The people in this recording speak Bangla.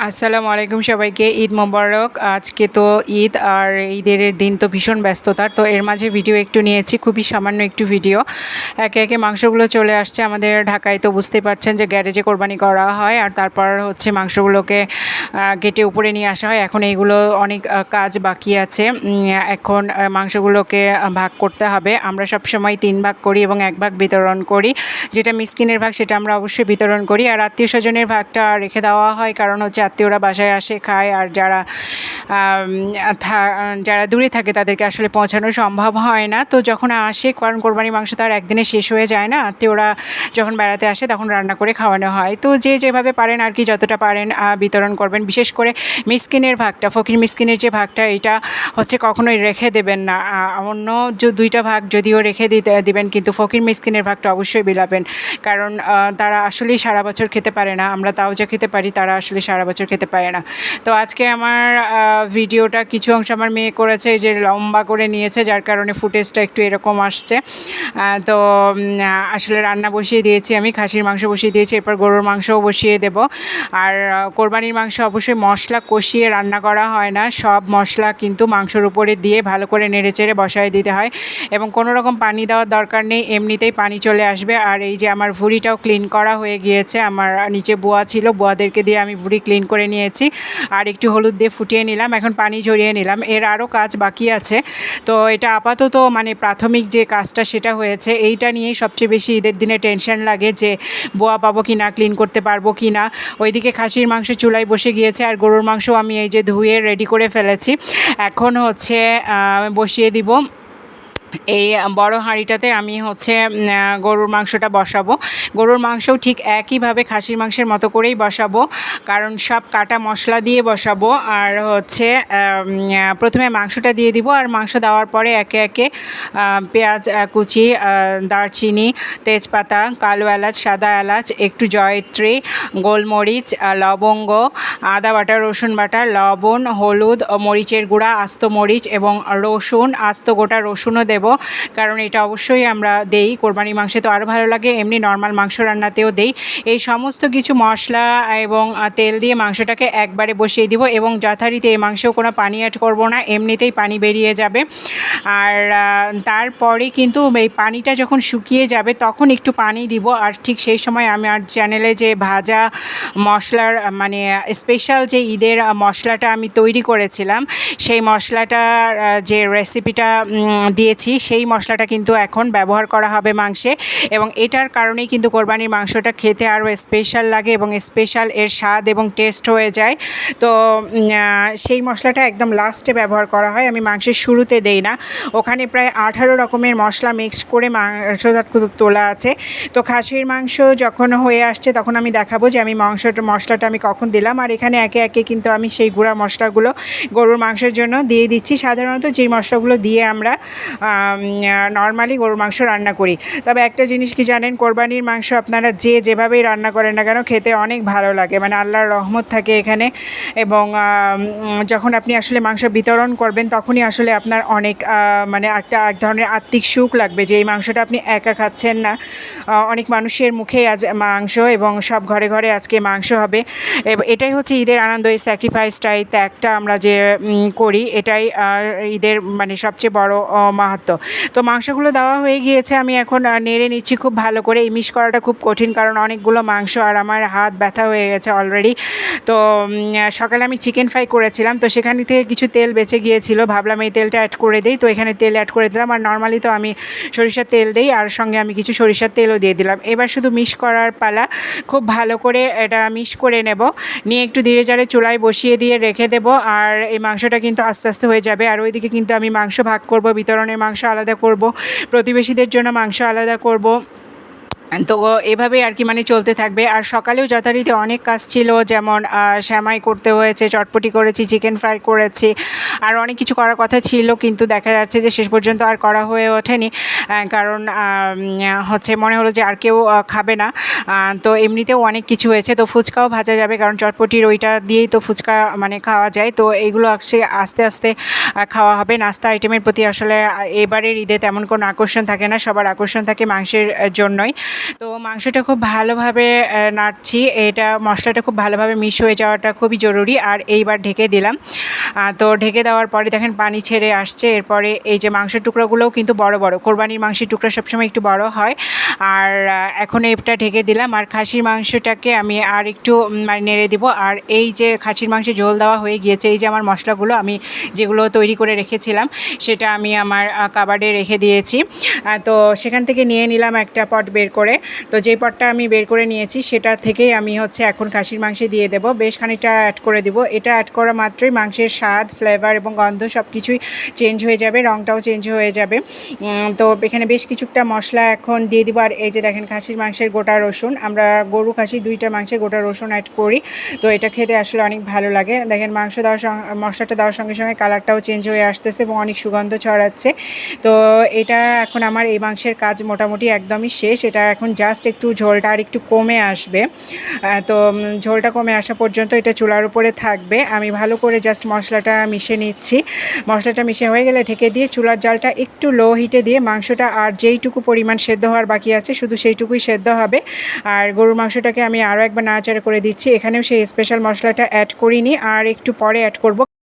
আসসালামু আলাইকুম সবাইকে, ঈদ মোবারক। আজকে তো ঈদ, আর ঈদের দিন তো ভীষণ ব্যস্ততার, তো এর মাঝে ভিডিও একটু নিয়েছি, খুবই সামান্য একটু ভিডিও। একে একে মাংসগুলো চলে আসছে আমাদের ঢাকায়, তো বুঝতে পারছেন যে গ্যারেজে কোরবানি করা হয়, আর তারপর হচ্ছে মাংসগুলোকে কেটে উপরে নিয়ে আসা হয়। এখন এইগুলো অনেক কাজ বাকি আছে। এখন মাংসগুলোকে ভাগ করতে হবে। আমরা সব সময় 3 ভাগ করি এবং 1 ভাগ বিতরণ করি। যেটা মিসকিনের ভাগ সেটা আমরা অবশ্যই বিতরণ করি, আর আত্মীয় স্বজনের ভাগটা রেখে দেওয়া হয়, কারণ হচ্ছে আত্মীয়রা বাসায় আসে, খায়, আর যারা দূরে থাকে তাদেরকে আসলে পৌঁছানো সম্ভব হয় না। তো যখন আসে, কারণ কোরবানির মাংস তো আর একদিনে শেষ হয়ে যায় না, আত্মীয়রা যখন বেড়াতে আসে তখন রান্না করে খাওয়ানো হয়। তো যে যেভাবে পারেন আর কি, যতটা পারেন বিতরণ করবেন। বিশেষ করে মিসকিনের ভাগটা, ফকির মিসকিনের যে ভাগটা, এটা হচ্ছে কখনোই রেখে দেবেন না। অন্য যে 2টা ভাগ যদিও রেখে দিবেন, কিন্তু ফকির মিসকিনের ভাগটা অবশ্যই বিলাবেন, কারণ তারা আসলেই সারা বছর খেতে পারে না। আমরা তাও যা খেতে পারি, তারা আসলে সারা বছর খেতে পারে না। তো আজকে আমার ভিডিওটা কিছু অংশ আমার মেয়ে করেছে, যে লম্বা করে নিয়েছে, যার কারণে ফুটেজটা একটু এরকম আসছে। তো আসলে রান্না বসিয়ে দিয়েছি, আমি খাসির মাংস বসিয়ে দিয়েছি, এরপর গরুর মাংসও বসিয়ে দেব। আর কোরবানির মাংস অবশ্যই মশলা কষিয়ে রান্না করা হয় না, সব মশলা কিন্তু মাংসর উপরে দিয়ে ভালো করে নেড়েচেড়ে বসায় দিতে হয়, এবং কোনো রকম পানি দেওয়ার দরকার নেই, এমনিতেই পানি চলে আসবে। আর এই যে আমার ভুঁড়িটাও ক্লিন করা হয়ে গিয়েছে, আমার নিচে বোয়া ছিল, বোয়াদেরকে দিয়ে আমি ভুঁড়ি ক্লিন করে নিয়েছি, আর একটু হলুদ দিয়ে ফুটিয়ে নিলাম, এখন পানি ঝরিয়ে নিলাম। এর আরও কাজ বাকি আছে। তো এটা আপাতত মানে প্রাথমিক যে কাজটা সেটা হয়েছে। এইটা নিয়েই সবচেয়ে বেশি ঈদের দিনে টেনশন লাগে, যে বোয়া পাবো কি না, ক্লিন করতে পারবো কি না। ওইদিকে খাসির মাংস চুলায় বসে গিয়েছে, আর গরুর মাংস আমি এই যে ধুয়ে রেডি করে ফেলেছি। এখন হচ্ছে বসিয়ে দিব। এই বড় হাঁড়িটাতে আমি হচ্ছে গরুর মাংসটা বসাবো। গরুর মাংসও ঠিক একইভাবে খাসির মাংসের মতো করেই বসাবো, কারণ সব কাটা মশলা দিয়ে বসাবো। আর হচ্ছে প্রথমে মাংসটা দিয়ে দিব, আর মাংস দেওয়ার পরে একে একে পেঁয়াজ কুচি, দারচিনি, তেজপাতা, কালো এলাচ, সাদা এলাচ, একটু জয়ত্রী, গোলমরিচ, লবঙ্গ, আদা বাটা, রসুন বাটা, লবণ, হলুদ, মরিচের গুঁড়া, আস্ত মরিচ এবং রসুন, আস্ত গোটা রসুনও দেব, কারণ এটা অবশ্যই আমরা দেই। কোরবানির মাংসে তো আরও ভালো লাগে, এমনি নর্মাল মাংস রান্নাতেও দেই। এই সমস্ত কিছু মশলা এবং তেল দিয়ে মাংসটাকে একবারে বসিয়ে দিব, এবং যথারীতি এই মাংসেও কোনো পানি অ্যাড করব না, এমনিতেই পানি বেরিয়ে যাবে। আর তারপরে কিন্তু এই পানিটা যখন শুকিয়ে যাবে তখন একটু পানি দিব। আর ঠিক সেই সময় আমার চ্যানেলে যে ভাজা মশলার মানে স্পেশাল যে ঈদের মশলাটা আমি তৈরি করেছিলাম, সেই মশলাটার যে রেসিপিটা দিয়েছি, সেই মশলাটা কিন্তু এখন ব্যবহার করা হবে মাংসে, এবং এটার কারণেই কিন্তু কোরবানির মাংসটা খেতে আরও স্পেশাল লাগে, এবং স্পেশাল এর স্বাদ এবং টেস্ট হয়ে যায়। তো সেই মশলাটা একদম লাস্টে ব্যবহার করা হয়, আমি মাংসের শুরুতে দেই না। ওখানে প্রায় 18 রকমের মশলা মিক্স করে মাংসজাত তোলা আছে। তো খাসির মাংস যখন হয়ে আসছে তখন আমি দেখাবো যে আমি মশলাটা আমি কখন দিলাম। আর এখানে একে একে কিন্তু আমি সেই গুঁড়া মশলাগুলো গরুর মাংসের জন্য দিয়ে দিচ্ছি। সাধারণত যেই মশলাগুলো দিয়ে আমরা নর্মালি গরুর মাংস রান্না করি। তবে একটা জিনিস কি জানেন, কোরবানির মাংস আপনারা যেভাবেই রান্না করেন না কেন, খেতে অনেক ভালো লাগে, মানে আল্লাহর রহমত থাকে এখানে। এবং যখন আপনি আসলে মাংস বিতরণ করবেন তখনই আসলে আপনার অনেক মানে এক ধরনের আত্মিক সুখ লাগবে, যে এই মাংসটা আপনি একা খাচ্ছেন না, অনেক মানুষের মুখেই আজ মাংস, এবং সব ঘরে ঘরে আজকে মাংস হবে। এটাই হচ্ছে ঈদের আনন্দ, এই স্যাক্রিফাইসটাই, ত্যাগটা আমরা যে করি, এটাই ঈদের মানে সবচেয়ে বড় মাহাত্ম্য। তো মাংসগুলো দেওয়া হয়ে গিয়েছে, আমি এখন নেড়ে নিচ্ছি খুব ভালো করে। এই মিশ করাটা খুব কঠিন, কারণ অনেকগুলো মাংস, আর আমার হাত ব্যথা হয়ে গেছে অলরেডি। তো সকালে আমি চিকেন ফ্রাই করেছিলাম, তো সেখান থেকে কিছু তেল বেঁচে গিয়েছিল, ভাবলাম এই তেলটা অ্যাড করে দিই, তো এখানে তেল অ্যাড করে দিলাম। আর নর্মালি তো আমি সরিষার তেল দিই, আর সঙ্গে আমি কিছু সরিষার তেলও দিয়ে দিলাম। এবার শুধু মিশ করার পালা, খুব ভালো করে এটা মিশ করে নেব, নিয়ে একটু ধীরে ধীরে চুলায় বসিয়ে দিয়ে রেখে দেব। আর এই মাংসটা কিন্তু আস্তে আস্তে হয়ে যাবে। আর ওইদিকে কিন্তু আমি মাংস ভাগ করব, বিতরণের মাংস আলাদা করব, প্রতিবেশীদের জন্য মাংস আলাদা করব। তো এভাবেই আর কি মানে চলতে থাকবে। আর সকালেও যথারীতি অনেক কাজ ছিল, যেমন সেমাই করতে হয়েছে, চটপটি করেছি, চিকেন ফ্রাই করেছি, আর অনেক কিছু করার কথা ছিল, কিন্তু দেখা যাচ্ছে যে শেষ পর্যন্ত আর করা হয়ে ওঠেনি, কারণ হচ্ছে মনে হলো যে আর কেউ খাবে না। তো এমনিতেও অনেক কিছু হয়েছে, তো ফুচকাও ভাজা যাবে, কারণ চটপটির ওইটা দিয়েই তো ফুচকা মানে খাওয়া যায়। তো এইগুলো আস্তে আস্তে খাওয়া হবে। নাস্তা আইটেমের প্রতি আসলে এবারের ঈদে তেমন কোনো আকর্ষণ থাকে না, সবার আকর্ষণ থাকে মাংসের জন্যই। তো মাংসটা খুব ভালোভাবে নাড়ছি। এটা মশলাটা খুব ভালোভাবে মিশ হয়ে যাওয়াটা খুবই জরুরি। আর এইবার ঢেকে দিলাম। তো ঢেকে দেওয়ার পরে দেখেন পানি ছেড়ে আসছে। এরপরে এই যে মাংসের টুকরোগুলোও কিন্তু বড় বড়, কোরবানির মাংসের টুকরা সবসময় একটু বড় হয়। আর এখন এটা ঢেকে দিলাম। আর খাসির মাংসটাকে আমি আর একটু মানে নেড়ে দিব। আর এই যে খাসির মাংসে ঝোল দেওয়া হয়ে গিয়েছে, এই যে আমার মশলাগুলো আমি যেগুলো তৈরি করে রেখেছিলাম সেটা আমি আমার কাবার্ডে রেখে দিয়েছি। তো সেখান থেকে নিয়ে নিলাম একটা পট বের করে। তো যেই পটটা আমি বের করে নিয়েছি সেটা থেকেই আমি হচ্ছে এখন খাসির মাংসে দিয়ে দেব। বেশ খানিকটা অ্যাড করে দিব। এটা অ্যাড করা মাত্রই মাংসের স্বাদ, ফ্লেভার এবং গন্ধ সব কিছুই চেঞ্জ হয়ে যাবে, রঙটাও চেঞ্জ হয়ে যাবে। তো এখানে বেশ কিছুটা মশলা এখন দিয়ে দিব। আর এই যে দেখেন খাসির মাংসের গোটা রসুন, আমরা গরু খাসি দুইটা মাংসে গোটা রসুন অ্যাড করি। তো এটা খেতে আসলে অনেক ভালো লাগে। দেখেন মাংস দেওয়ার মশলাটা দেওয়ার সঙ্গে সঙ্গে কালারটাও চেঞ্জ হয়ে আসতেছে এবং অনেক সুগন্ধ ছড়াচ্ছে। তো এটা এখন আমার এই মাংসের কাজ মোটামুটি একদমই শেষ। এটা এখন জাস্ট একটু ঝোলটা আর একটু কমে আসবে। তো ঝোলটা কমে আসা পর্যন্ত এটা চুলার উপরে থাকবে। আমি ভালো করে জাস্ট মশলাটা মিশিয়ে নিচ্ছি। মশলাটা মিশে হয়ে গেলে ঢেকে দিয়ে চুলার জালটা একটু লো হিটে দিয়ে মাংসটা আর যেইটুকু পরিমাণ সেদ্ধ হওয়ার বাকি আছে শুধু সেইটুকুই সেদ্ধ হবে। আর গরুর মাংসটাকে আমি আরও একবার নাড়াচাড়া করে দিচ্ছি। এখানেও সেই স্পেশাল মশলাটা অ্যাড করিনি, আর একটু পরে অ্যাড করব।